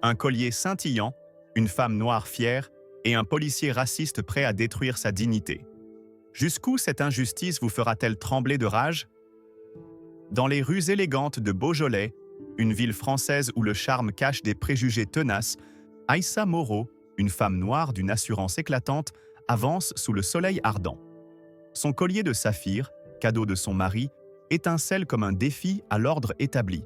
Un collier scintillant, une femme noire fière et un policier raciste prêt à détruire sa dignité. Jusqu'où cette injustice vous fera-t-elle trembler de rage? Dans les rues élégantes de Beaujolais, une ville française où le charme cache des préjugés tenaces, Aïssa Moreau, une femme noire d'une assurance éclatante, avance sous le soleil ardent. Son collier de saphir, cadeau de son mari, étincelle comme un défi à l'ordre établi.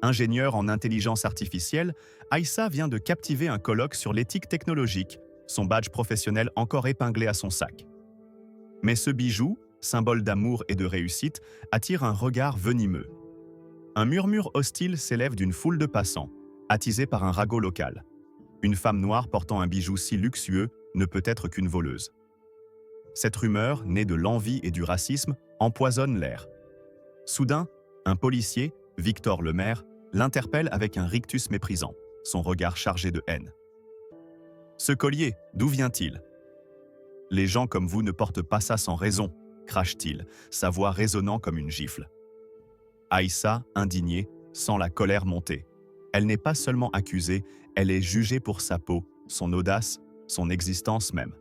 Ingénieure en intelligence artificielle, Aïssa vient de captiver un colloque sur l'éthique technologique, son badge professionnel encore épinglé à son sac. Mais ce bijou, symbole d'amour et de réussite, attire un regard venimeux. Un murmure hostile s'élève d'une foule de passants, attisé par un ragot local. Une femme noire portant un bijou si luxueux ne peut être qu'une voleuse. Cette rumeur, née de l'envie et du racisme, empoisonne l'air. Soudain, un policier, Victor Lemaire, l'interpelle avec un rictus méprisant, son regard chargé de haine. Ce collier, d'où vient-il? Les gens comme vous ne portent pas ça sans raison, crache-t-il, sa voix résonnant comme une gifle. Aïssa, indignée, sent la colère monter. Elle n'est pas seulement accusée, elle est jugée pour sa peau, son audace, son existence même.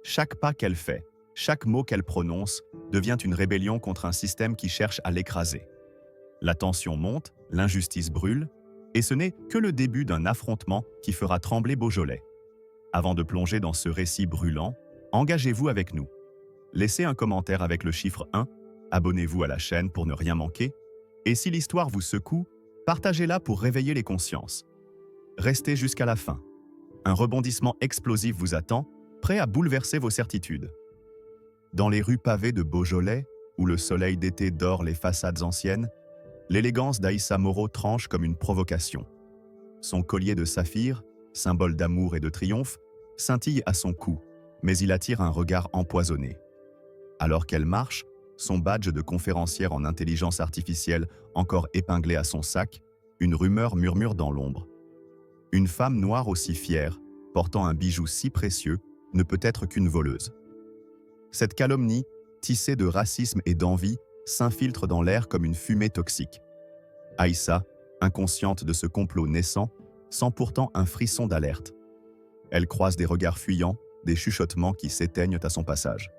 Chaque pas qu'elle fait, chaque mot qu'elle prononce, devient une rébellion contre un système qui cherche à l'écraser. La tension monte, l'injustice brûle, et ce n'est que le début d'un affrontement qui fera trembler Beaujolais. Avant de plonger dans ce récit brûlant, engagez-vous avec nous. Laissez un commentaire avec le chiffre 1, abonnez-vous à la chaîne pour ne rien manquer, et si l'histoire vous secoue, partagez-la pour réveiller les consciences. Restez jusqu'à la fin. Un rebondissement explosif vous attend, prêt à bouleverser vos certitudes. Dans les rues pavées de Beaujolais, où le soleil d'été dore les façades anciennes, l'élégance d'Aïssa Moreau tranche comme une provocation. Son collier de saphir, symbole d'amour et de triomphe, scintille à son cou, mais il attire un regard empoisonné. Alors qu'elle marche, son badge de conférencière en intelligence artificielle encore épinglé à son sac, une rumeur murmure dans l'ombre. Une femme noire aussi fière, portant un bijou si précieux, ne peut être qu'une voleuse. Cette calomnie, tissée de racisme et d'envie, s'infiltre dans l'air comme une fumée toxique. Aïssa, inconsciente de ce complot naissant, sent pourtant un frisson d'alerte. Elle croise des regards fuyants, des chuchotements qui s'éteignent à son passage.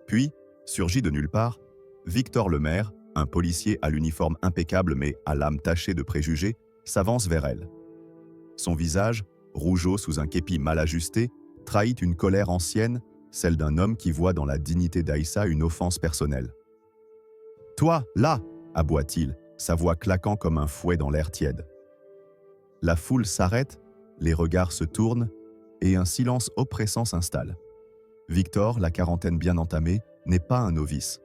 Puis, surgit de nulle part, Victor Lemaire, un policier à l'uniforme impeccable mais à l'âme tachée de préjugés, s'avance vers elle. Son visage, rougeau sous un képi mal ajusté, trahit une colère ancienne, celle d'un homme qui voit dans la dignité d'Aïssa une offense personnelle. « Toi, là !» aboie-t-il, sa voix claquant comme un fouet dans l'air tiède. La foule s'arrête, les regards se tournent, et un silence oppressant s'installe. Victor, la quarantaine bien entamée, n'est pas un novice.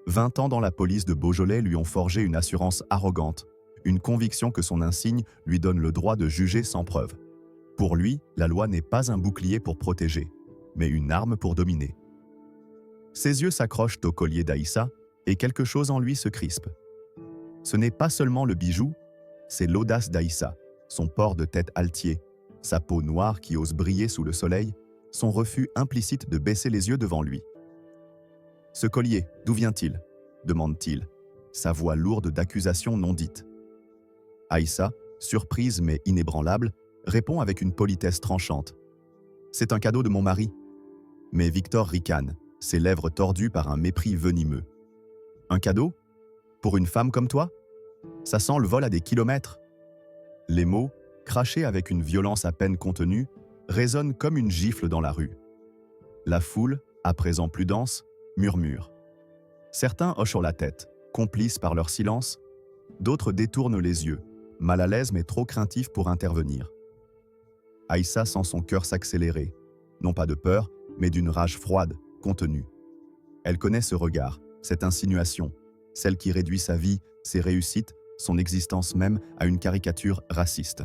20 ans dans la police de Beaujolais lui ont forgé une assurance arrogante, une conviction que son insigne lui donne le droit de juger sans preuve. Pour lui, la loi n'est pas un bouclier pour protéger, mais une arme pour dominer. Ses yeux s'accrochent au collier d'Aïssa, et quelque chose en lui se crispe. Ce n'est pas seulement le bijou, c'est l'audace d'Aïssa, son port de tête altier, sa peau noire qui ose briller sous le soleil, son refus implicite de baisser les yeux devant lui. « Ce collier, d'où vient-il » demande-t-il, sa voix lourde d'accusations non dites. Aïssa, surprise mais inébranlable, répond avec une politesse tranchante. « C'est un cadeau de mon mari. » Mais Victor ricane, ses lèvres tordues par un mépris venimeux. « Un cadeau? Pour une femme comme toi? Ça sent le vol à des kilomètres. » Les mots, crachés avec une violence à peine contenue, résonnent comme une gifle dans la rue. La foule, à présent plus dense, murmure. Certains hochent la tête, complices par leur silence, d'autres détournent les yeux, mal à l'aise mais trop craintifs pour intervenir. Aïssa sent son cœur s'accélérer, non pas de peur, mais d'une rage froide, contenue. Elle connaît ce regard, cette insinuation, celle qui réduit sa vie, ses réussites, son existence même à une caricature raciste.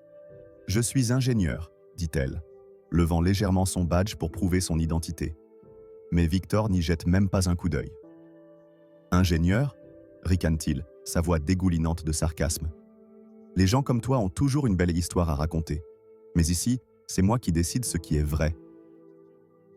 « Je suis ingénieure », dit-elle, levant légèrement son badge pour prouver son identité. Mais Victor n'y jette même pas un coup d'œil. « Ingénieur » ricane-t-il, sa voix dégoulinante de sarcasme. « Les gens comme toi ont toujours une belle histoire à raconter. Mais ici, c'est moi qui décide ce qui est vrai. »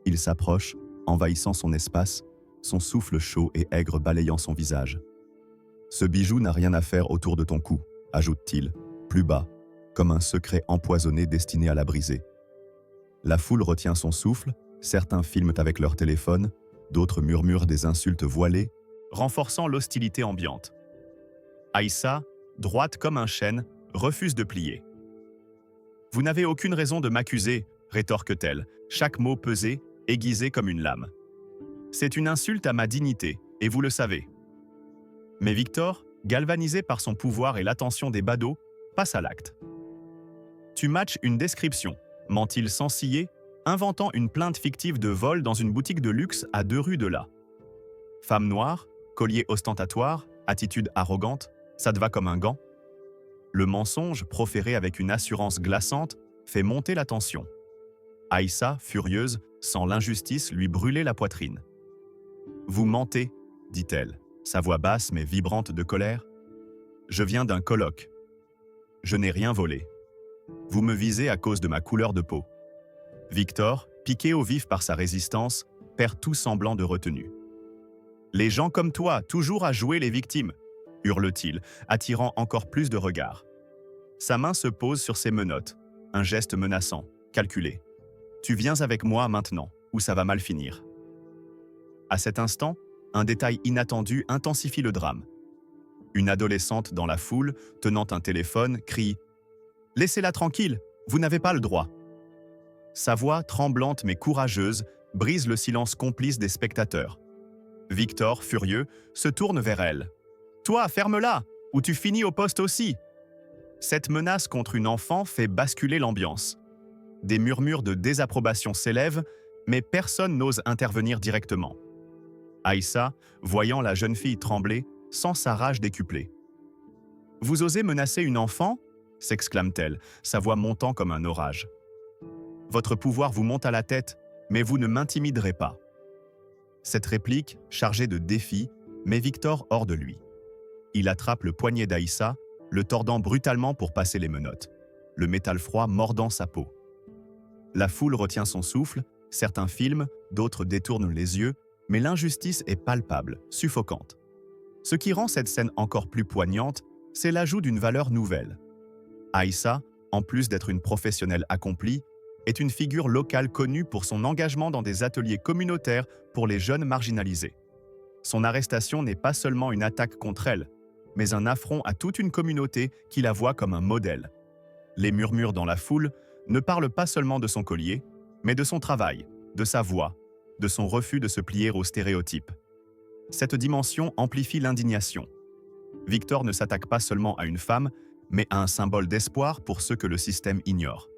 Il s'approche, envahissant son espace, son souffle chaud et aigre balayant son visage. « Ce bijou n'a rien à faire autour de ton cou », ajoute-t-il, plus bas, comme un secret empoisonné destiné à la briser. La foule retient son souffle, certains filment avec leur téléphone, d'autres murmurent des insultes voilées, renforçant l'hostilité ambiante. Aïssa, droite comme un chêne, refuse de plier. « Vous n'avez aucune raison de m'accuser », rétorque-t-elle, chaque mot pesé, aiguisé comme une lame. « C'est une insulte à ma dignité, et vous le savez. » Mais Victor, galvanisé par son pouvoir et l'attention des badauds, passe à l'acte. « Tu matches une description », ment-il sans ciller, inventant une plainte fictive de vol dans une boutique de luxe à 2 rues de là. Femme noire, collier ostentatoire, attitude arrogante, ça te va comme un gant? Le mensonge, proféré avec une assurance glaçante, fait monter la tension. Aïssa, furieuse, sent l'injustice lui brûler la poitrine. « Vous mentez, dit-elle, sa voix basse mais vibrante de colère. Je viens d'un colloque. Je n'ai rien volé. Vous me visez à cause de ma couleur de peau. » Victor, piqué au vif par sa résistance, perd tout semblant de retenue. « Les gens comme toi, toujours à jouer les victimes !» hurle-t-il, attirant encore plus de regards. Sa main se pose sur ses menottes, un geste menaçant, calculé. « Tu viens avec moi maintenant, ou ça va mal finir. » À cet instant, un détail inattendu intensifie le drame. Une adolescente dans la foule, tenant un téléphone, crie « Laissez-la tranquille, vous n'avez pas le droit !» Sa voix, tremblante mais courageuse, brise le silence complice des spectateurs. Victor, furieux, se tourne vers elle. « Toi, ferme-la, ou tu finis au poste aussi !» Cette menace contre une enfant fait basculer l'ambiance. Des murmures de désapprobation s'élèvent, mais personne n'ose intervenir directement. Aïssa, voyant la jeune fille trembler, sent sa rage décuplée. « Vous osez menacer une enfant ?» s'exclame-t-elle, sa voix montant comme un orage. « Votre pouvoir vous monte à la tête, mais vous ne m'intimiderez pas. » Cette réplique, chargée de défi, met Victor hors de lui. Il attrape le poignet d'Aïssa, le tordant brutalement pour passer les menottes, le métal froid mordant sa peau. La foule retient son souffle, certains filment, d'autres détournent les yeux, mais l'injustice est palpable, suffocante. Ce qui rend cette scène encore plus poignante, c'est l'ajout d'une valeur nouvelle. Aïssa, en plus d'être une professionnelle accomplie, est une figure locale connue pour son engagement dans des ateliers communautaires pour les jeunes marginalisés. Son arrestation n'est pas seulement une attaque contre elle, mais un affront à toute une communauté qui la voit comme un modèle. Les murmures dans la foule ne parlent pas seulement de son collier, mais de son travail, de sa voix, de son refus de se plier aux stéréotypes. Cette dimension amplifie l'indignation. Victor ne s'attaque pas seulement à une femme, mais à un symbole d'espoir pour ceux que le système ignore.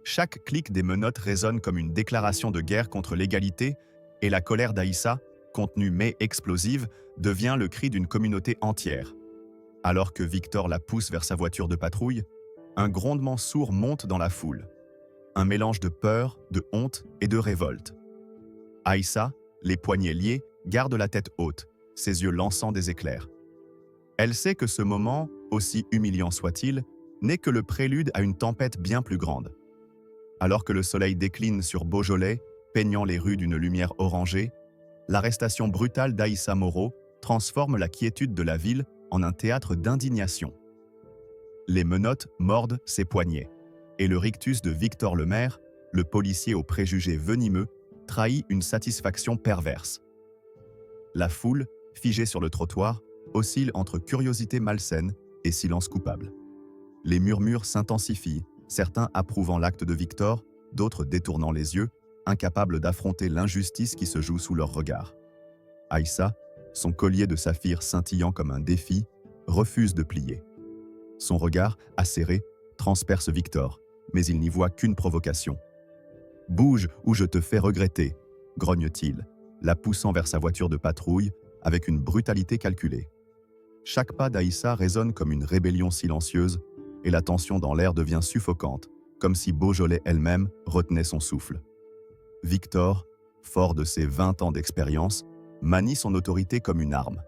Chaque clic des menottes résonne comme une déclaration de guerre contre l'égalité, et la colère d'Aïssa, contenue mais explosive, devient le cri d'une communauté entière. Alors que Victor la pousse vers sa voiture de patrouille, un grondement sourd monte dans la foule. Un mélange de peur, de honte et de révolte. Aïssa, les poignets liés, garde la tête haute, ses yeux lançant des éclairs. Elle sait que ce moment, aussi humiliant soit-il, n'est que le prélude à une tempête bien plus grande. Alors que le soleil décline sur Beaujolais, peignant les rues d'une lumière orangée, l'arrestation brutale d'Aïssa Moreau transforme la quiétude de la ville en un théâtre d'indignation. Les menottes mordent ses poignets, et le rictus de Victor Lemaire, le policier aux préjugés venimeux, trahit une satisfaction perverse. La foule, figée sur le trottoir, oscille entre curiosité malsaine et silence coupable. Les murmures s'intensifient, certains approuvant l'acte de Victor, d'autres détournant les yeux, incapables d'affronter l'injustice qui se joue sous leurs regards. Aïssa, son collier de saphir scintillant comme un défi, refuse de plier. Son regard, acéré, transperce Victor, mais il n'y voit qu'une provocation. « Bouge ou je te fais regretter », grogne-t-il, la poussant vers sa voiture de patrouille avec une brutalité calculée. Chaque pas d'Aïssa résonne comme une rébellion silencieuse et la tension dans l'air devient suffocante, comme si Beaujolais elle-même retenait son souffle. Victor, fort de ses 20 ans d'expérience, manie son autorité comme une arme.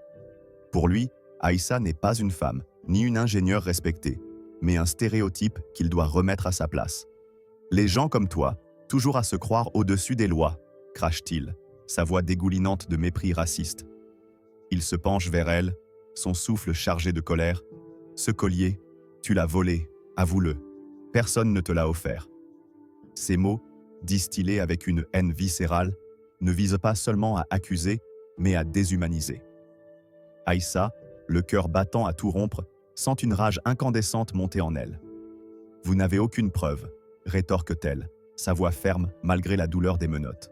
Pour lui, Aïssa n'est pas une femme, ni une ingénieure respectée, mais un stéréotype qu'il doit remettre à sa place. « Les gens comme toi, toujours à se croire au-dessus des lois », crache-t-il, sa voix dégoulinante de mépris raciste. Il se penche vers elle, son souffle chargé de colère. « Ce collier, tu l'as volé, avoue-le. Personne ne te l'a offert. Ces mots, distillés avec une haine viscérale, ne visent pas seulement à accuser, mais à déshumaniser. Aïssa, le cœur battant à tout rompre, sent une rage incandescente monter en elle. Vous n'avez aucune preuve, rétorque-t-elle, sa voix ferme malgré la douleur des menottes.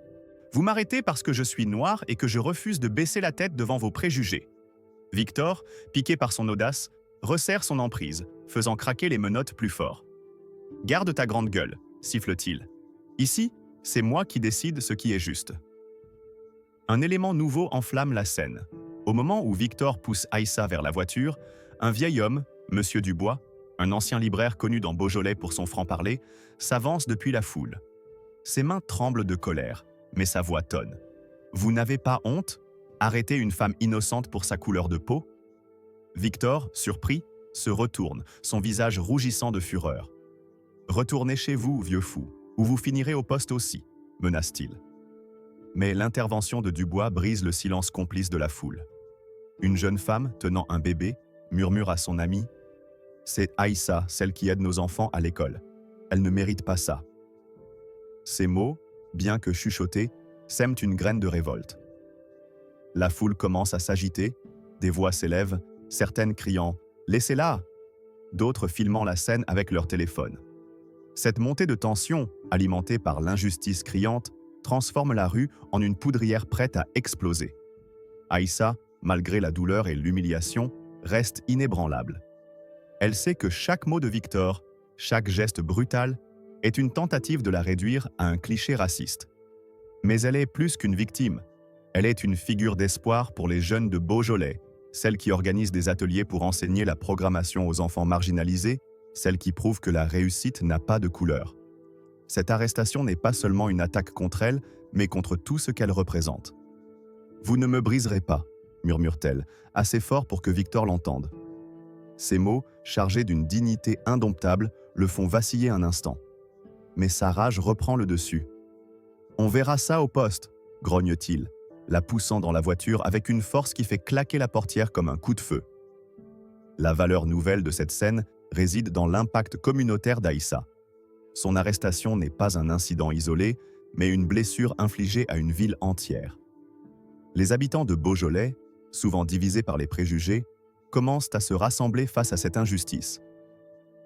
Vous m'arrêtez parce que je suis noir et que je refuse de baisser la tête devant vos préjugés. Victor, piqué par son audace, resserre son emprise, faisant craquer les menottes plus fort. Garde ta grande gueule, siffle-t-il. Ici, c'est moi qui décide ce qui est juste. Un élément nouveau enflamme la scène. Au moment où Victor pousse Aïssa vers la voiture, un vieil homme, Monsieur Dubois, un ancien libraire connu dans Beaujolais pour son franc-parler, s'avance depuis la foule. Ses mains tremblent de colère, mais sa voix tonne. Vous n'avez pas honte? Arrêter une femme innocente pour sa couleur de peau? Victor, surpris, se retourne, son visage rougissant de fureur. Retournez chez vous, vieux fou, ou vous finirez au poste aussi, menace-t-il. Mais l'intervention de Dubois brise le silence complice de la foule. Une jeune femme, tenant un bébé, murmure à son amie « C'est Aïssa, celle qui aide nos enfants à l'école. Elle ne mérite pas ça. » Ces mots, bien que chuchotés, sèment une graine de révolte. La foule commence à s'agiter, des voix s'élèvent, certaines criant « Laissez-la !» d'autres filmant la scène avec leur téléphone. Cette montée de tension, alimentée par l'injustice criante, transforme la rue en une poudrière prête à exploser. Aïssa, malgré la douleur et l'humiliation, reste inébranlable. Elle sait que chaque mot de Victor, chaque geste brutal, est une tentative de la réduire à un cliché raciste. Mais elle est plus qu'une victime. Elle est une figure d'espoir pour les jeunes de Beaujolais, celle qui organise des ateliers pour enseigner la programmation aux enfants marginalisés, celle qui prouve que la réussite n'a pas de couleur. Cette arrestation n'est pas seulement une attaque contre elle, mais contre tout ce qu'elle représente. « Vous ne me briserez pas », murmure-t-elle, assez fort pour que Victor l'entende. Ces mots, chargés d'une dignité indomptable, le font vaciller un instant. Mais sa rage reprend le dessus. « On verra ça au poste », grogne-t-il, la poussant dans la voiture avec une force qui fait claquer la portière comme un coup de feu. La valeur nouvelle de cette scène réside dans l'impact communautaire d'Aïssa. Son arrestation n'est pas un incident isolé, mais une blessure infligée à une ville entière. Les habitants de Beaujolais, souvent divisés par les préjugés, commencent à se rassembler face à cette injustice.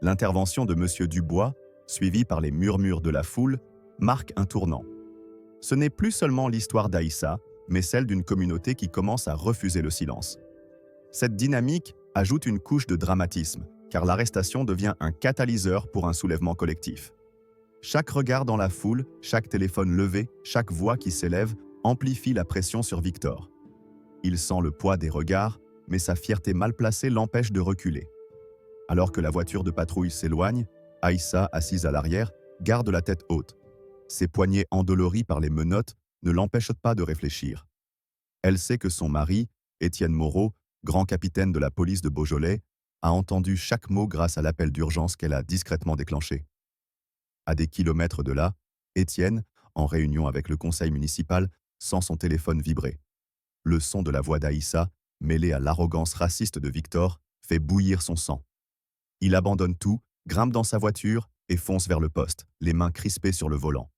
L'intervention de M. Dubois, suivie par les murmures de la foule, marque un tournant. Ce n'est plus seulement l'histoire d'Aïssa, mais celle d'une communauté qui commence à refuser le silence. Cette dynamique ajoute une couche de dramatisme, car l'arrestation devient un catalyseur pour un soulèvement collectif. Chaque regard dans la foule, chaque téléphone levé, chaque voix qui s'élève amplifie la pression sur Victor. Il sent le poids des regards, mais sa fierté mal placée l'empêche de reculer. Alors que la voiture de patrouille s'éloigne, Aïssa, assise à l'arrière, garde la tête haute. Ses poignets endoloris par les menottes ne l'empêchent pas de réfléchir. Elle sait que son mari, Étienne Moreau, grand capitaine de la police de Beaujolais, a entendu chaque mot grâce à l'appel d'urgence qu'elle a discrètement déclenché. À des kilomètres de là, Étienne, en réunion avec le conseil municipal, sent son téléphone vibrer. Le son de la voix d'Aïssa, mêlé à l'arrogance raciste de Victor, fait bouillir son sang. Il abandonne tout, grimpe dans sa voiture et fonce vers le poste, les mains crispées sur le volant.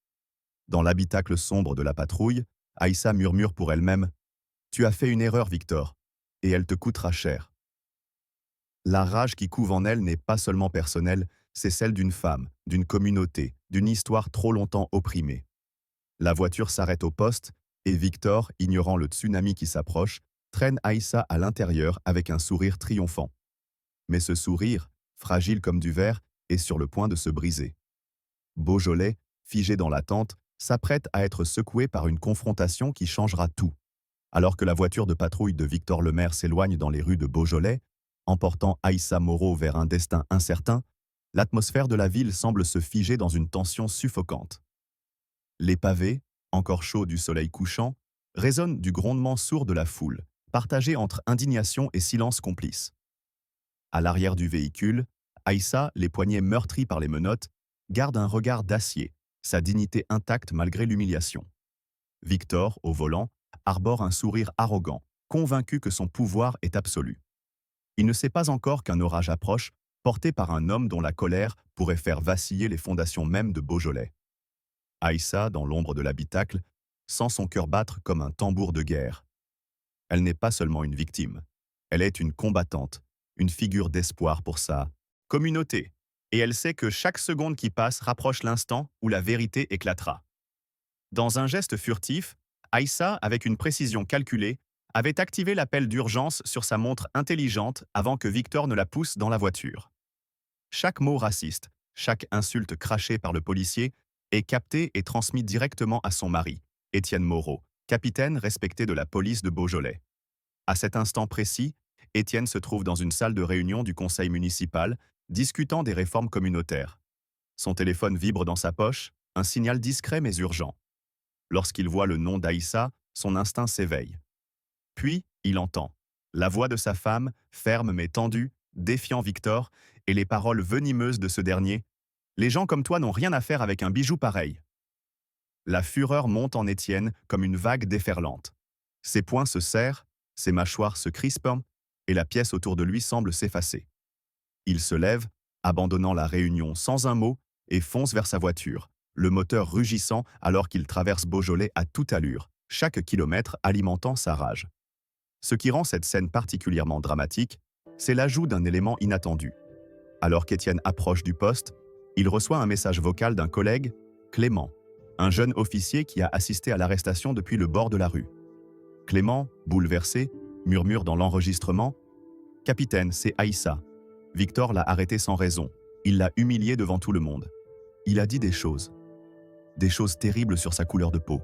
Dans l'habitacle sombre de la patrouille, Aïssa murmure pour elle-même « Tu as fait une erreur, Victor, et elle te coûtera cher. » La rage qui couve en elle n'est pas seulement personnelle, c'est celle d'une femme, d'une communauté, d'une histoire trop longtemps opprimée. La voiture s'arrête au poste et Victor, ignorant le tsunami qui s'approche, traîne Aïssa à l'intérieur avec un sourire triomphant. Mais ce sourire, fragile comme du verre, est sur le point de se briser. Beaujolais, figé dans l'attente, s'apprête à être secoué par une confrontation qui changera tout. Alors que la voiture de patrouille de Victor Lemaire s'éloigne dans les rues de Beaujolais, emportant Aïssa Moreau vers un destin incertain, l'atmosphère de la ville semble se figer dans une tension suffocante. Les pavés, encore chauds du soleil couchant, résonnent du grondement sourd de la foule, partagé entre indignation et silence complice. À l'arrière du véhicule, Aïssa, les poignets meurtris par les menottes, garde un regard d'acier, sa dignité intacte malgré l'humiliation. Victor, au volant, arbore un sourire arrogant, convaincu que son pouvoir est absolu. Il ne sait pas encore qu'un orage approche, portée par un homme dont la colère pourrait faire vaciller les fondations mêmes de Beaujolais. Aïssa, dans l'ombre de l'habitacle, sent son cœur battre comme un tambour de guerre. Elle n'est pas seulement une victime, elle est une combattante, une figure d'espoir pour sa communauté. Et elle sait que chaque seconde qui passe rapproche l'instant où la vérité éclatera. Dans un geste furtif, Aïssa, avec une précision calculée, avait activé l'appel d'urgence sur sa montre intelligente avant que Victor ne la pousse dans la voiture. Chaque mot raciste, chaque insulte crachée par le policier est capté et transmis directement à son mari, Étienne Moreau, capitaine respecté de la police de Beaujolais. À cet instant précis, Étienne se trouve dans une salle de réunion du conseil municipal, discutant des réformes communautaires. Son téléphone vibre dans sa poche, un signal discret mais urgent. Lorsqu'il voit le nom d'Aïssa, son instinct s'éveille. Puis, il entend la voix de sa femme, ferme mais tendue, défiant Victor, et les paroles venimeuses de ce dernier. « Les gens comme toi n'ont rien à faire avec un bijou pareil. » La fureur monte en Étienne comme une vague déferlante. Ses poings se serrent, ses mâchoires se crispent, et la pièce autour de lui semble s'effacer. Il se lève, abandonnant la réunion sans un mot, et fonce vers sa voiture, le moteur rugissant alors qu'il traverse Beaujolais à toute allure, chaque kilomètre alimentant sa rage. Ce qui rend cette scène particulièrement dramatique, c'est l'ajout d'un élément inattendu. Alors qu'Étienne approche du poste, il reçoit un message vocal d'un collègue, Clément, un jeune officier qui a assisté à l'arrestation depuis le bord de la rue. Clément, bouleversé, murmure dans l'enregistrement « Capitaine, c'est Aïssa. Victor l'a arrêté sans raison. Il l'a humilié devant tout le monde. Il a dit des choses terribles sur sa couleur de peau.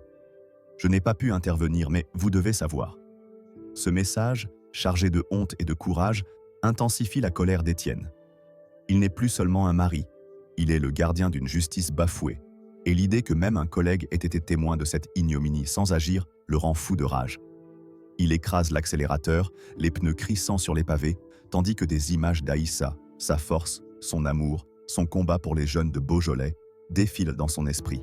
Je n'ai pas pu intervenir, mais vous devez savoir. » Ce message, chargé de honte et de courage, intensifie la colère d'Étienne. Il n'est plus seulement un mari, il est le gardien d'une justice bafouée, et l'idée que même un collègue ait été témoin de cette ignominie sans agir le rend fou de rage. Il écrase l'accélérateur, les pneus crissant sur les pavés, tandis que des images d'Aïssa, sa force, son amour, son combat pour les jeunes de Beaujolais, défilent dans son esprit.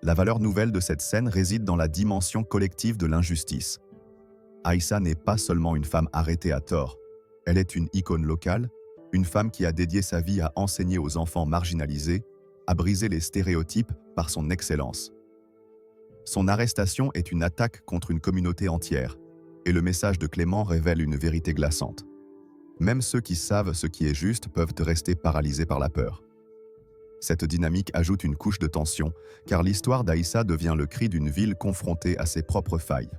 La valeur nouvelle de cette scène réside dans la dimension collective de l'injustice. Aïssa n'est pas seulement une femme arrêtée à tort, elle est une icône locale, une femme qui a dédié sa vie à enseigner aux enfants marginalisés, à briser les stéréotypes par son excellence. Son arrestation est une attaque contre une communauté entière, et le message de Clément révèle une vérité glaçante. Même ceux qui savent ce qui est juste peuvent rester paralysés par la peur. Cette dynamique ajoute une couche de tension, car l'histoire d'Aïssa devient le cri d'une ville confrontée à ses propres failles.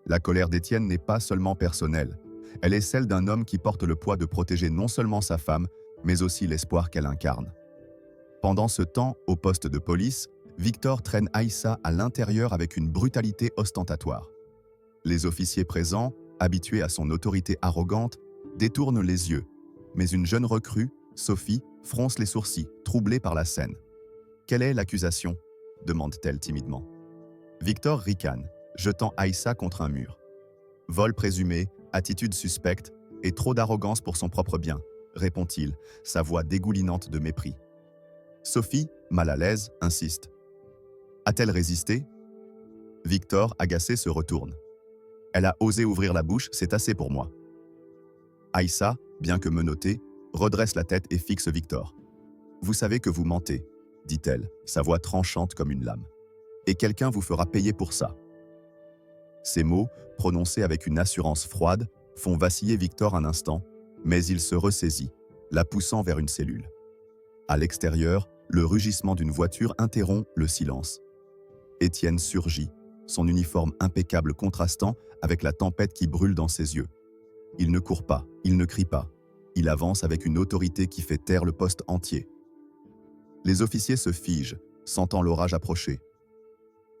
La colère d'Étienne n'est pas seulement personnelle, elle est celle d'un homme qui porte le poids de protéger non seulement sa femme, mais aussi l'espoir qu'elle incarne. Pendant ce temps, au poste de police, Victor traîne Aïssa à l'intérieur avec une brutalité ostentatoire. Les officiers présents, habitués à son autorité arrogante, détournent les yeux, mais une jeune recrue, Sophie, fronce les sourcils, troublée par la scène. « Quelle est l'accusation » demande-t-elle timidement. Victor ricane, jetant Aïssa contre un mur. Vol présumé, attitude suspecte et trop d'arrogance pour son propre bien, répond-il, sa voix dégoulinante de mépris. Sophie, mal à l'aise, insiste. A-t-elle résisté? Victor, agacé, se retourne. Elle a osé ouvrir la bouche, c'est assez pour moi. Aïssa, bien que menottée, redresse la tête et fixe Victor. Vous savez que vous mentez, dit-elle, sa voix tranchante comme une lame. Et quelqu'un vous fera payer pour ça. Ces mots, prononcés avec une assurance froide, font vaciller Victor un instant, mais il se ressaisit, la poussant vers une cellule. À l'extérieur, le rugissement d'une voiture interrompt le silence. Étienne surgit, son uniforme impeccable contrastant avec la tempête qui brûle dans ses yeux. Il ne court pas, il ne crie pas. Il avance avec une autorité qui fait taire le poste entier. Les officiers se figent, sentant l'orage approcher.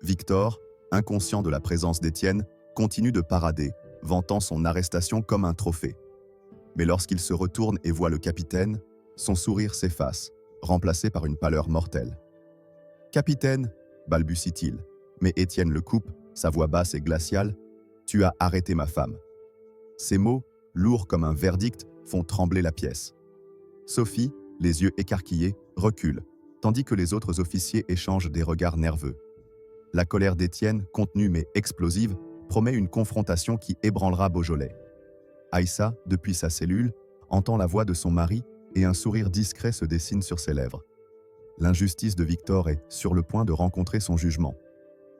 Victor, inconscient de la présence d'Étienne, continue de parader, vantant son arrestation comme un trophée. Mais lorsqu'il se retourne et voit le capitaine, son sourire s'efface, remplacé par une pâleur mortelle. « Capitaine » balbutie-t-il, mais Étienne le coupe, sa voix basse et glaciale, « Tu as arrêté ma femme. » Ces mots, lourds comme un verdict, font trembler la pièce. Sophie, les yeux écarquillés, recule, tandis que les autres officiers échangent des regards nerveux. La colère d'Étienne, contenue mais explosive, promet une confrontation qui ébranlera Beaujolais. Aïssa, depuis sa cellule, entend la voix de son mari et un sourire discret se dessine sur ses lèvres. L'injustice de Victor est sur le point de rencontrer son jugement.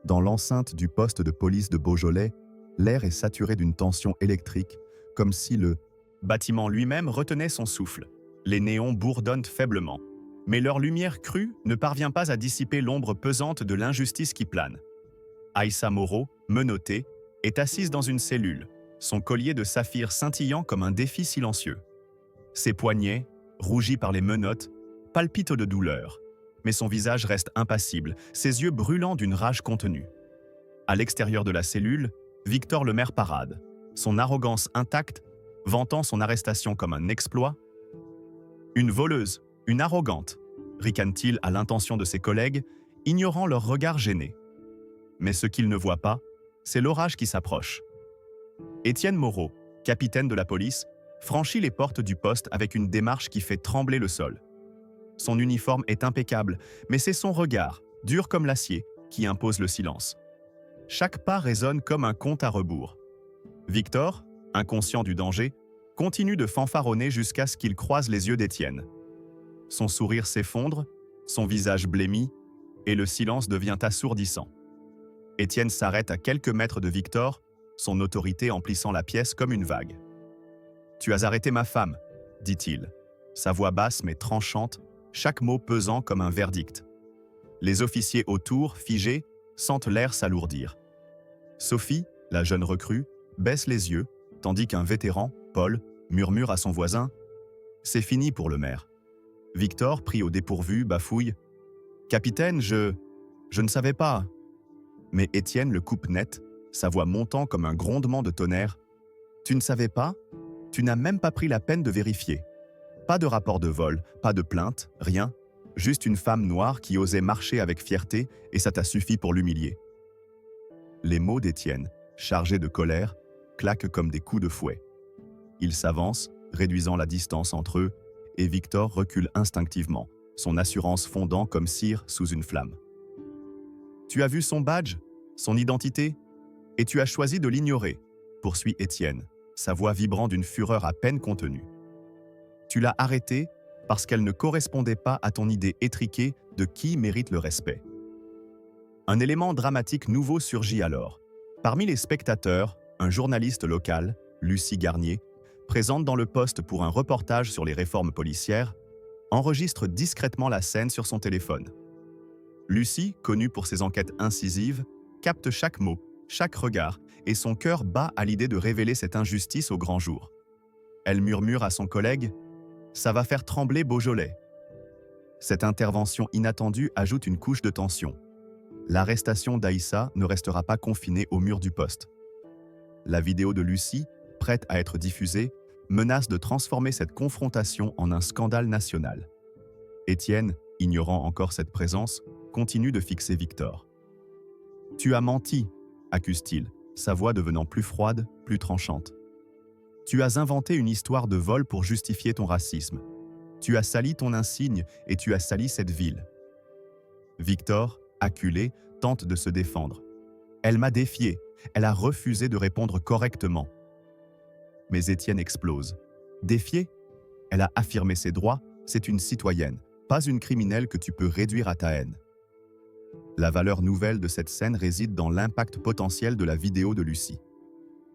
Dans l'enceinte du poste de police de Beaujolais, l'air est saturé d'une tension électrique, comme si le bâtiment lui-même retenait son souffle. Les néons bourdonnent faiblement, mais leur lumière crue ne parvient pas à dissiper l'ombre pesante de l'injustice qui plane. Aïssa Moreau, menottée, est assise dans une cellule, son collier de saphir scintillant comme un défi silencieux. Ses poignets, rougis par les menottes, palpitent de douleur, mais son visage reste impassible, ses yeux brûlants d'une rage contenue. À l'extérieur de la cellule, Victor Le Maire parade, son arrogance intacte, vantant son arrestation comme un exploit. Une voleuse, une arrogante, ricane-t-il à l'intention de ses collègues, ignorant leur regard gêné. Mais ce qu'il ne voit pas, c'est l'orage qui s'approche. Étienne Moreau, capitaine de la police, franchit les portes du poste avec une démarche qui fait trembler le sol. Son uniforme est impeccable, mais c'est son regard, dur comme l'acier, qui impose le silence. Chaque pas résonne comme un compte à rebours. Victor, inconscient du danger, continue de fanfaronner jusqu'à ce qu'il croise les yeux d'Étienne. Son sourire s'effondre, son visage blêmit, et le silence devient assourdissant. Étienne s'arrête à quelques mètres de Victor, son autorité emplissant la pièce comme une vague. « Tu as arrêté ma femme », dit-il, sa voix basse mais tranchante, chaque mot pesant comme un verdict. Les officiers autour, figés, sentent l'air s'alourdir. Sophie, la jeune recrue, baisse les yeux, tandis qu'un vétéran, Paul, murmure à son voisin « C'est fini pour le maire ». Victor, pris au dépourvu, bafouille « Capitaine, je ne savais pas ». Mais Étienne le coupe net, sa voix montant comme un grondement de tonnerre. « Tu ne savais pas? Tu n'as même pas pris la peine de vérifier. Pas de rapport de vol, pas de plainte, rien. Juste une femme noire qui osait marcher avec fierté et ça t'a suffi pour l'humilier. » Les mots d'Étienne, chargés de colère, claquent comme des coups de fouet. Il s'avance, réduisant la distance entre eux, et Victor recule instinctivement, son assurance fondant comme cire sous une flamme. « Tu as vu son badge, son identité, et tu as choisi de l'ignorer, » poursuit Étienne, sa voix vibrant d'une fureur à peine contenue. « Tu l'as arrêtée parce qu'elle ne correspondait pas à ton idée étriquée de qui mérite le respect. » Un élément dramatique nouveau surgit alors. Parmi les spectateurs, un journaliste local, Lucie Garnier, présente dans le poste pour un reportage sur les réformes policières, enregistre discrètement la scène sur son téléphone. Lucie, connue pour ses enquêtes incisives, capte chaque mot, chaque regard, et son cœur bat à l'idée de révéler cette injustice au grand jour. Elle murmure à son collègue « Ça va faire trembler Beaujolais ». Cette intervention inattendue ajoute une couche de tension. L'arrestation d'Aïssa ne restera pas confinée au mur du poste. La vidéo de Lucie, prête à être diffusée, menace de transformer cette confrontation en un scandale national. Étienne, ignorant encore cette présence, continue de fixer Victor. « Tu as menti », accuse-t-il, sa voix devenant plus froide, plus tranchante. « Tu as inventé une histoire de vol pour justifier ton racisme. Tu as sali ton insigne et tu as sali cette ville. » Victor, acculé, tente de se défendre. « Elle m'a défié, elle a refusé de répondre correctement. » Mais Étienne explose. « Défier ? Elle a affirmé ses droits, c'est une citoyenne, pas une criminelle que tu peux réduire à ta haine. » La valeur nouvelle de cette scène réside dans l'impact potentiel de la vidéo de Lucie.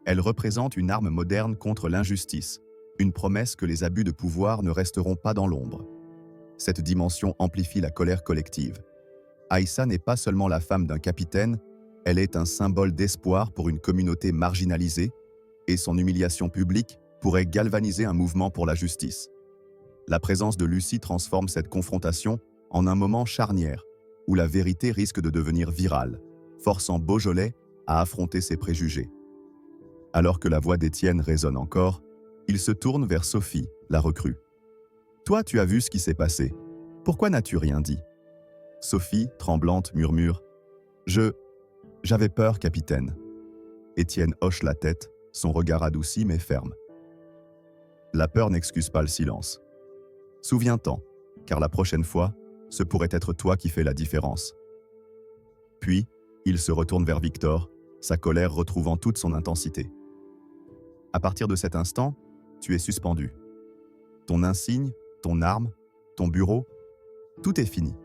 Elle représente une arme moderne contre l'injustice, une promesse que les abus de pouvoir ne resteront pas dans l'ombre. Cette dimension amplifie la colère collective. Aïssa n'est pas seulement la femme d'un capitaine, elle est un symbole d'espoir pour une communauté marginalisée, et son humiliation publique pourrait galvaniser un mouvement pour la justice. La présence de Lucie transforme cette confrontation en un moment charnière, où la vérité risque de devenir virale, forçant Beaujolais à affronter ses préjugés. Alors que la voix d'Étienne résonne encore, il se tourne vers Sophie, la recrue. « Toi, tu as vu ce qui s'est passé. Pourquoi n'as-tu rien dit ?» Sophie, tremblante, murmure « J'avais peur, capitaine. » Étienne hoche la tête, son regard adouci mais ferme. La peur n'excuse pas le silence. Souviens-t'en, car la prochaine fois, ce pourrait être toi qui fais la différence. Puis, il se retourne vers Victor, sa colère retrouvant toute son intensité. À partir de cet instant, tu es suspendu. Ton insigne, ton arme, ton bureau, tout est fini.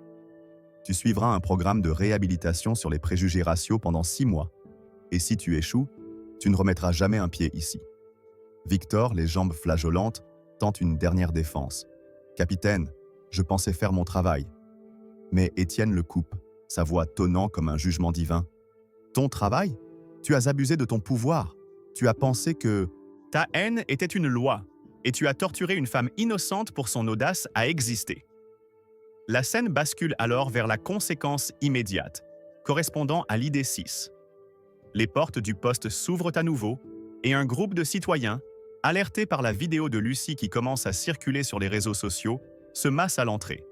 Tu suivras un programme de réhabilitation sur les préjugés raciaux pendant 6 mois. Et si tu échoues, tu ne remettras jamais un pied ici. Victor, les jambes flageolantes, tente une dernière défense. Capitaine, je pensais faire mon travail. Mais Étienne le coupe, sa voix tonnant comme un jugement divin. Ton travail? Tu as abusé de ton pouvoir. Tu as pensé que ta haine était une loi, et tu as torturé une femme innocente pour son audace à exister. La scène bascule alors vers la conséquence immédiate, correspondant à l'idée 6. Les portes du poste s'ouvrent à nouveau, et un groupe de citoyens, alertés par la vidéo de Lucie qui commence à circuler sur les réseaux sociaux, se massent à l'entrée.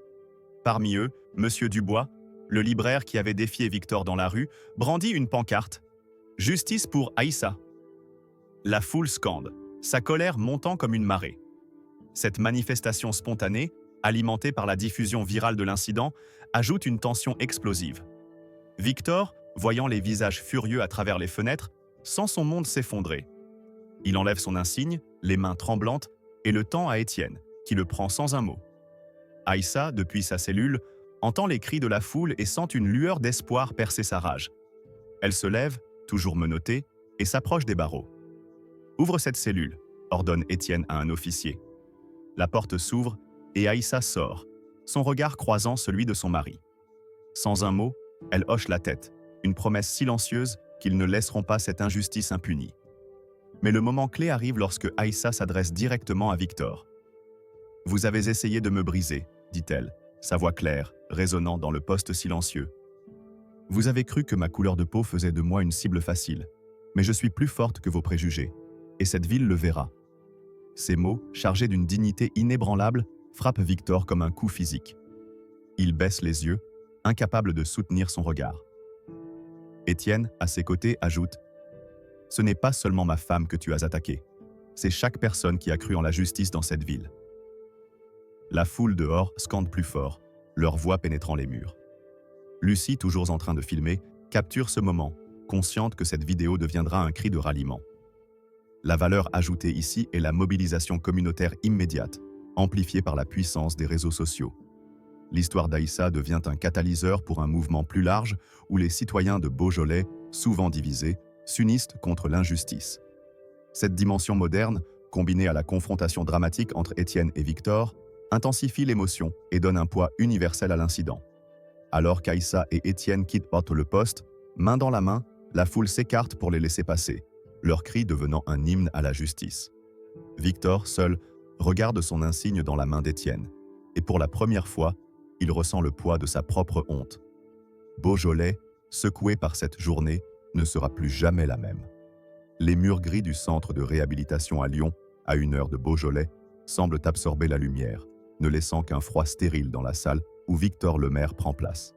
Parmi eux, Monsieur Dubois, le libraire qui avait défié Victor dans la rue, brandit une pancarte « Justice pour Aïssa ». La foule scande, sa colère montant comme une marée. Cette manifestation spontanée, alimentée par la diffusion virale de l'incident, ajoute une tension explosive. Victor, voyant les visages furieux à travers les fenêtres, sent son monde s'effondrer. Il enlève son insigne, les mains tremblantes, et le tend à Étienne, qui le prend sans un mot. Aïssa, depuis sa cellule, entend les cris de la foule et sent une lueur d'espoir percer sa rage. Elle se lève, toujours menottée, et s'approche des barreaux. « Ouvre cette cellule », ordonne Étienne à un officier. La porte s'ouvre et Aïssa sort, son regard croisant celui de son mari. Sans un mot, elle hoche la tête, une promesse silencieuse qu'ils ne laisseront pas cette injustice impunie. Mais le moment clé arrive lorsque Aïssa s'adresse directement à Victor. « Vous avez essayé de me briser », dit-elle, sa voix claire, résonnant dans le poste silencieux. « Vous avez cru que ma couleur de peau faisait de moi une cible facile, mais je suis plus forte que vos préjugés, et cette ville le verra. » Ces mots, chargés d'une dignité inébranlable, frappent Victor comme un coup physique. Il baisse les yeux, incapable de soutenir son regard. Étienne, à ses côtés, ajoute « Ce n'est pas seulement ma femme que tu as attaquée, c'est chaque personne qui a cru en la justice dans cette ville. » La foule dehors scande plus fort, leur voix pénétrant les murs. Lucie, toujours en train de filmer, capture ce moment, consciente que cette vidéo deviendra un cri de ralliement. La valeur ajoutée ici est la mobilisation communautaire immédiate, amplifiée par la puissance des réseaux sociaux. L'histoire d'Aïssa devient un catalyseur pour un mouvement plus large où les citoyens de Beaujolais, souvent divisés, s'unissent contre l'injustice. Cette dimension moderne, combinée à la confrontation dramatique entre Étienne et Victor, intensifie l'émotion et donne un poids universel à l'incident. Alors qu'Aïssa et Étienne quittent le poste, main dans la main, la foule s'écarte pour les laisser passer, leur cri devenant un hymne à la justice. Victor, seul, regarde son insigne dans la main d'Étienne, et pour la première fois, il ressent le poids de sa propre honte. Beaujolais, secoué par cette journée, ne sera plus jamais la même. Les murs gris du centre de réhabilitation à Lyon, à 1 heure de Beaujolais, semblent absorber la lumière, ne laissant qu'un froid stérile dans la salle où Victor Lemaire prend place.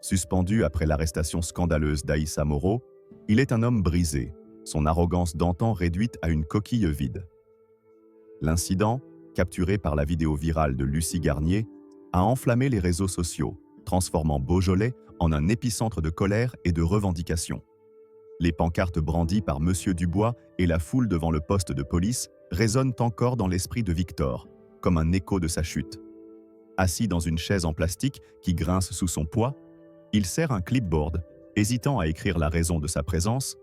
Suspendu après l'arrestation scandaleuse d'Aïssa Moreau, il est un homme brisé, son arrogance d'antan réduite à une coquille vide. L'incident, capturé par la vidéo virale de Lucie Garnier, a enflammé les réseaux sociaux, transformant Beaujolais en un épicentre de colère et de revendications. Les pancartes brandies par Monsieur Dubois et la foule devant le poste de police résonnent encore dans l'esprit de Victor, comme un écho de sa chute. Assis dans une chaise en plastique qui grince sous son poids, il serre un clipboard, hésitant à écrire la raison de sa présence: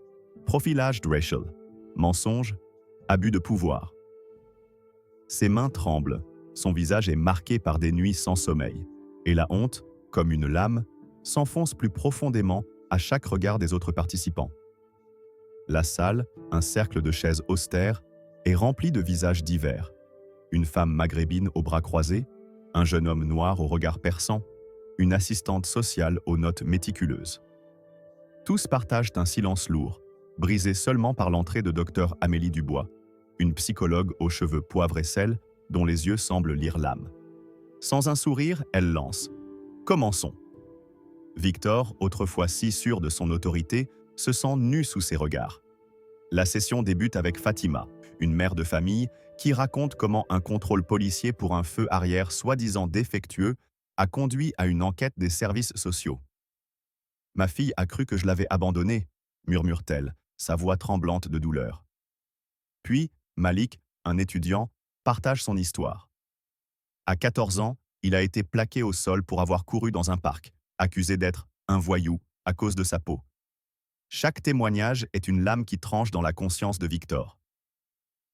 profilage racial, mensonge, abus de pouvoir. Ses mains tremblent, son visage est marqué par des nuits sans sommeil, et la honte, comme une lame, s'enfonce plus profondément à chaque regard des autres participants. La salle, un cercle de chaises austères, est remplie de visages divers. Une femme maghrébine aux bras croisés, un jeune homme noir au regard perçant, une assistante sociale aux notes méticuleuses. Tous partagent un silence lourd, brisé seulement par l'entrée de Dr Amélie Dubois, une psychologue aux cheveux poivre et sel, dont les yeux semblent lire l'âme. Sans un sourire, elle lance « Commençons ». Victor, autrefois si sûr de son autorité, se sent nu sous ses regards. La session débute avec Fatima, une mère de famille, qui raconte comment un contrôle policier pour un feu arrière soi-disant défectueux a conduit à une enquête des services sociaux. « Ma fille a cru que je l'avais abandonnée », murmure-t-elle, sa voix tremblante de douleur. Puis, Malik, un étudiant, partage son histoire. À 14 ans, il a été plaqué au sol pour avoir couru dans un parc, accusé d'être un voyou à cause de sa peau. Chaque témoignage est une lame qui tranche dans la conscience de Victor.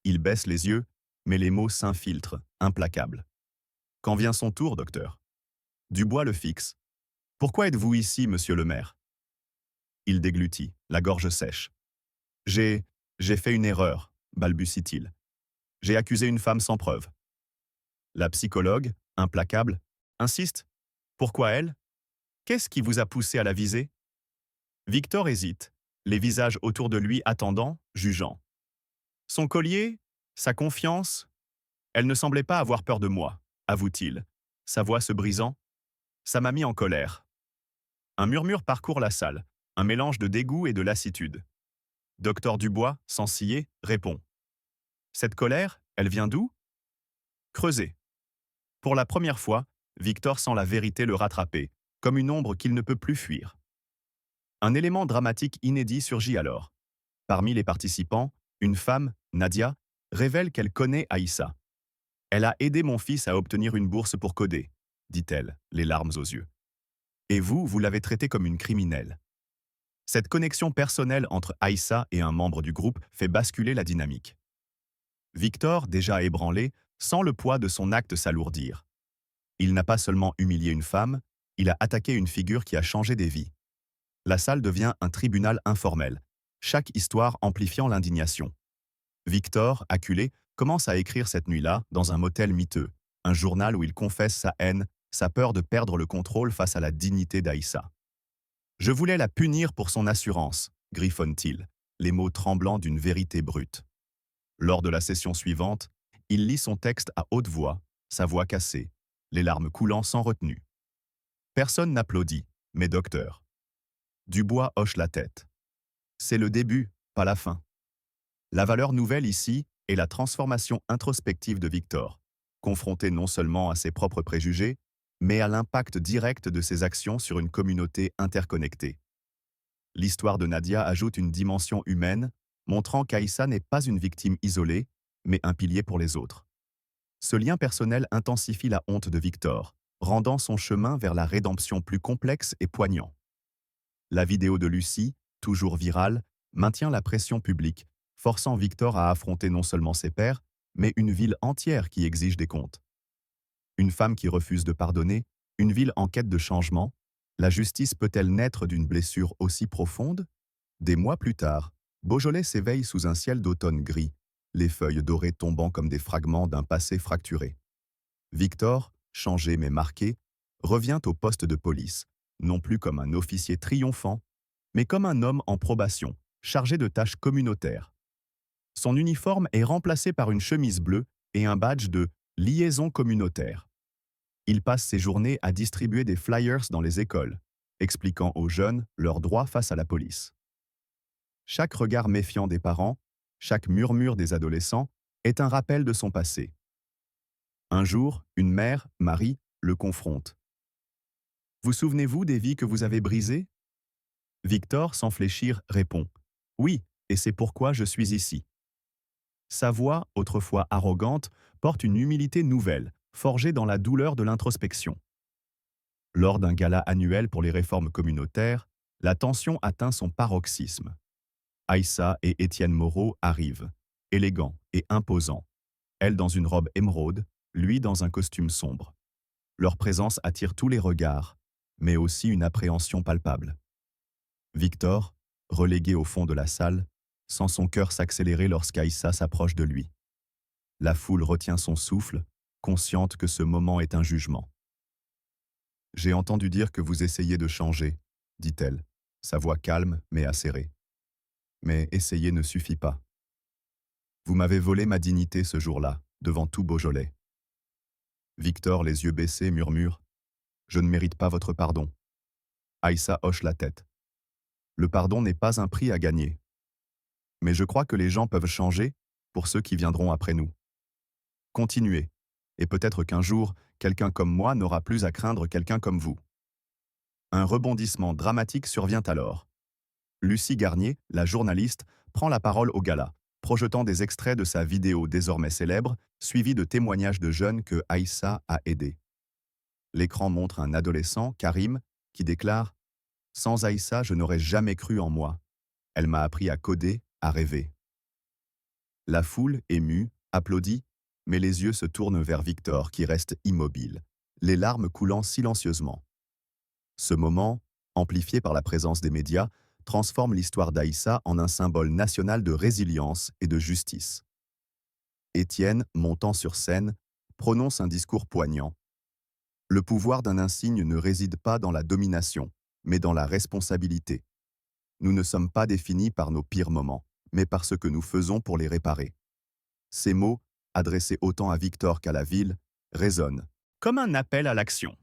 Il baisse les yeux, mais les mots s'infiltrent, implacables. Quand vient son tour, docteur? Dubois le fixe. Pourquoi êtes-vous ici, monsieur le maire? Il déglutit, la gorge sèche. J'ai fait une erreur, balbutie-t-il. J'ai accusé une femme sans preuve. La psychologue, implacable, insiste. Pourquoi elle? Qu'est-ce qui vous a poussé à la viser? Victor hésite, les visages autour de lui attendant, jugeant. Son collier? Sa confiance? Elle ne semblait pas avoir peur de moi, avoue-t-il, sa voix se brisant. Ça m'a mis en colère. Un murmure parcourt la salle, un mélange de dégoût et de lassitude. Docteur Dubois, sans ciller, répond. Cette colère, elle vient d'où? Creuser. Pour la première fois, Victor sent la vérité le rattraper, comme une ombre qu'il ne peut plus fuir. Un élément dramatique inédit surgit alors. Parmi les participants, une femme, Nadia, révèle qu'elle connaît Aïssa. Elle a aidé mon fils à obtenir une bourse pour coder, dit-elle, les larmes aux yeux. Et vous l'avez traitée comme une criminelle. Cette connexion personnelle entre Aïssa et un membre du groupe fait basculer la dynamique. Victor, déjà ébranlé, sent le poids de son acte s'alourdir. Il n'a pas seulement humilié une femme, il a attaqué une figure qui a changé des vies. La salle devient un tribunal informel, chaque histoire amplifiant l'indignation. Victor, acculé, commence à écrire cette nuit-là dans un motel miteux, un journal où il confesse sa haine, sa peur de perdre le contrôle face à la dignité d'Aïssa. Je voulais la punir pour son assurance, griffonne-t-il, les mots tremblants d'une vérité brute. Lors de la session suivante, il lit son texte à haute voix, sa voix cassée, les larmes coulant sans retenue. Personne n'applaudit, mais docteur. Dubois hoche la tête. C'est le début, pas la fin. La valeur nouvelle ici est la transformation introspective de Victor, confronté non seulement à ses propres préjugés, mais à l'impact direct de ses actions sur une communauté interconnectée. L'histoire de Nadia ajoute une dimension humaine, montrant qu'Aïssa n'est pas une victime isolée, mais un pilier pour les autres. Ce lien personnel intensifie la honte de Victor, rendant son chemin vers la rédemption plus complexe et poignant. La vidéo de Lucie, toujours virale, maintient la pression publique, forçant Victor à affronter non seulement ses pairs, mais une ville entière qui exige des comptes. Une femme qui refuse de pardonner, une ville en quête de changement, la justice peut-elle naître d'une blessure aussi profonde? Des mois plus tard, Beaujolais s'éveille sous un ciel d'automne gris, les feuilles dorées tombant comme des fragments d'un passé fracturé. Victor, changé mais marqué, revient au poste de police, non plus comme un officier triomphant, mais comme un homme en probation, chargé de tâches communautaires. Son uniforme est remplacé par une chemise bleue et un badge de liaison communautaire. Il passe ses journées à distribuer des flyers dans les écoles, expliquant aux jeunes leurs droits face à la police. Chaque regard méfiant des parents, chaque murmure des adolescents est un rappel de son passé. Un jour, une mère, Marie, le confronte. « Vous souvenez-vous des vies que vous avez brisées ?» Victor, sans fléchir, répond « Oui, et c'est pourquoi je suis ici. » Sa voix, autrefois arrogante, porte une humilité nouvelle, forgée dans la douleur de l'introspection. Lors d'un gala annuel pour les réformes communautaires, la tension atteint son paroxysme. Aïssa et Étienne Moreau arrivent, élégants et imposants, elle dans une robe émeraude, lui dans un costume sombre. Leur présence attire tous les regards, mais aussi une appréhension palpable. Victor, relégué au fond de la salle, sent son cœur s'accélérer lorsqu'Aïssa s'approche de lui. La foule retient son souffle, consciente que ce moment est un jugement. « J'ai entendu dire que vous essayez de changer, » dit-elle, sa voix calme mais acérée. « Mais essayer ne suffit pas. Vous m'avez volé ma dignité ce jour-là, devant tout Beaujolais. » Victor, les yeux baissés, murmure « Je ne mérite pas votre pardon. » Aïssa hoche la tête. « Le pardon n'est pas un prix à gagner. Mais je crois que les gens peuvent changer pour ceux qui viendront après nous. Continuez, et peut-être qu'un jour, quelqu'un comme moi n'aura plus à craindre quelqu'un comme vous. » Un rebondissement dramatique survient alors. Lucie Garnier, la journaliste, prend la parole au gala, projetant des extraits de sa vidéo désormais célèbre, suivis de témoignages de jeunes que Aïssa a aidés. L'écran montre un adolescent, Karim, qui déclare « Sans Aïssa, je n'aurais jamais cru en moi. Elle m'a appris à coder, à rêver. » La foule, émue, applaudit, mais les yeux se tournent vers Victor qui reste immobile, les larmes coulant silencieusement. Ce moment, amplifié par la présence des médias, transforme l'histoire d'Aïssa en un symbole national de résilience et de justice. Étienne, montant sur scène, prononce un discours poignant. Le pouvoir d'un insigne ne réside pas dans la domination, mais dans la responsabilité. Nous ne sommes pas définis par nos pires moments, mais par ce que nous faisons pour les réparer. Ces mots, adressés autant à Victor qu'à la ville, résonnent comme un appel à l'action.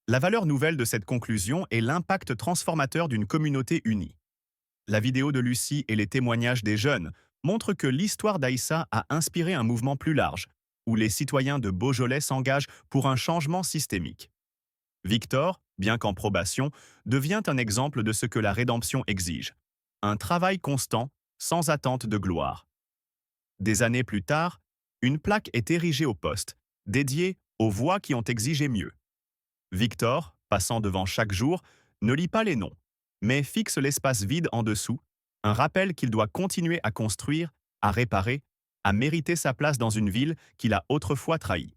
La valeur nouvelle de cette conclusion est l'impact transformateur d'une communauté unie. La vidéo de Lucie et les témoignages des jeunes montrent que l'histoire d'Aïssa a inspiré un mouvement plus large, où les citoyens de Beaujolais s'engagent pour un changement systémique. Victor, bien qu'en probation, devient un exemple de ce que la rédemption exige. Un travail constant, sans attente de gloire. Des années plus tard, une plaque est érigée au poste, dédiée aux voix qui ont exigé mieux. Victor, passant devant chaque jour, ne lit pas les noms, mais fixe l'espace vide en dessous, un rappel qu'il doit continuer à construire, à réparer, à mériter sa place dans une ville qu'il a autrefois trahie.